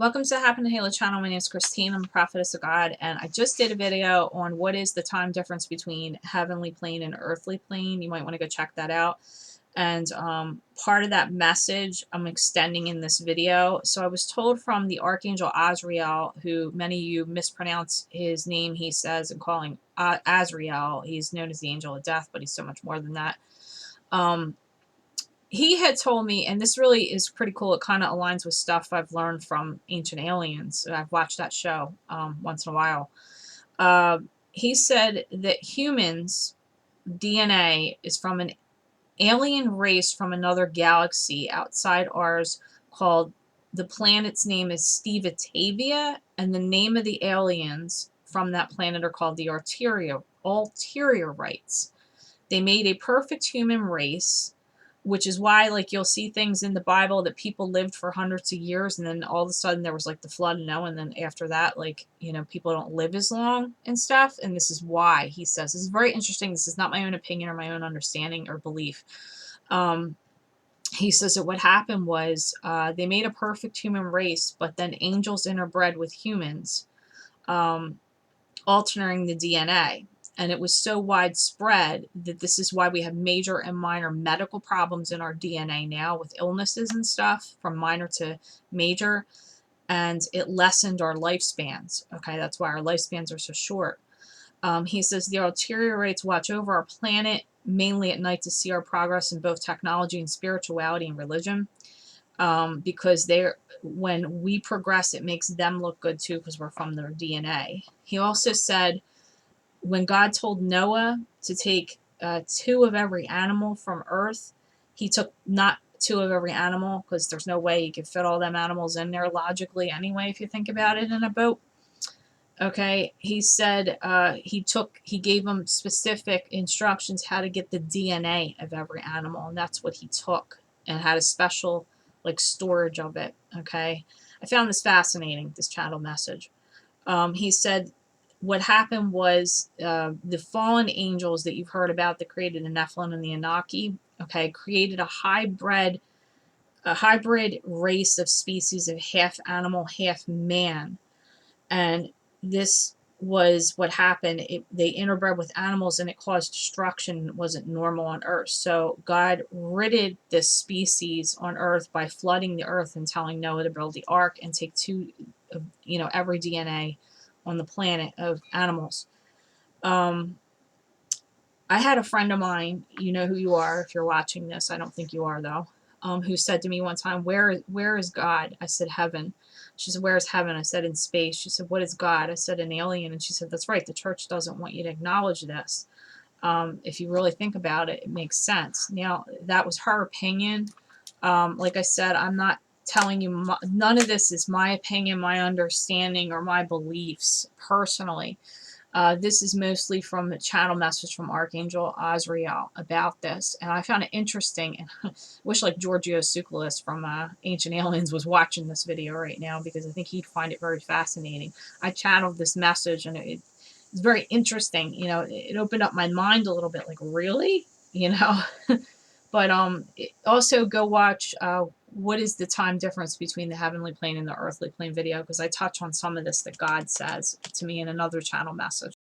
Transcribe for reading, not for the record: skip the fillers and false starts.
Welcome to the Happenin Halo channel. My name is Christine. I'm a prophetess of God, and I just did a video on what is the time difference between heavenly plane and earthly plane. You might want to go check that out. And part of that message I'm extending in this video. So I was told from the Archangel Azrael, who many of you mispronounce his name, he says, and calling Azrael. He's known as the angel of death, but he's so much more than that. He had told me, and this really is pretty cool, it kind of aligns with stuff I've learned from Ancient Aliens. I've watched that show once in a while. He said that humans' DNA is from an alien race from another galaxy outside ours called, the planet's name is Stevatavia, and the name of the aliens from that planet are called the Ulteriorites. They made a perfect human race, which is why, like, you'll see things in the Bible that people lived for hundreds of years, and then all of a sudden there was like the flood, and then after that, like, you know, people don't live as long and stuff. And this is why, he says. This is very interesting. This is not my own opinion or my own understanding or belief. He says that what happened was they made a perfect human race, but then angels interbred with humans, altering the DNA. And it was so widespread that this is why we have major and minor medical problems in our DNA now with illnesses and stuff, from minor to major. And it lessened our lifespans. Okay, that's why our lifespans are so short. He says the Ulteriorites watch over our planet, mainly at night, to see our progress in both technology and spirituality and religion. Because when we progress, it makes them look good too, because we're from their DNA. He also said, when God told Noah to take 2 of every animal from earth, he took not 2 of every animal, because there's no way he could fit all them animals in there logically anyway, if you think about it, in a boat. Okay, he said he gave them specific instructions how to get the DNA of every animal, and that's what he took, and had a special, like, storage of it. Okay, I found this fascinating, this channel message. He said what happened was the fallen angels that you've heard about that created the Nephilim and the Anunnaki, okay, created a hybrid race of species of half animal, half man. And this was what happened. They interbred with animals, and it caused destruction. It wasn't normal on Earth. So God ridded this species on Earth by flooding the Earth and telling Noah to build the ark and take 2 of, every DNA on the planet of animals. I had a friend of mine, you know who you are if you're watching this, I don't think you are though, who said to me one time, where is God? I said, heaven. She said, where is heaven? I said, in space. She said, what is God? I said, an alien. And she said, that's right, the church doesn't want you to acknowledge this. If you really think about it, it makes sense. Now, that was her opinion. Like I said, I'm not telling you, none of this is my opinion, my understanding, or my beliefs personally. This is mostly from a channel message from Archangel Azrael about this, and I found it interesting, and wish like Giorgio Tsoukalos from Ancient Aliens was watching this video right now, because I think he'd find it very fascinating. I channeled this message, and it's very interesting. It opened up my mind a little bit, like, really? But also go watch what is the time difference between the heavenly plane and the earthly plane video, because I touch on some of this that God says to me in another channel message.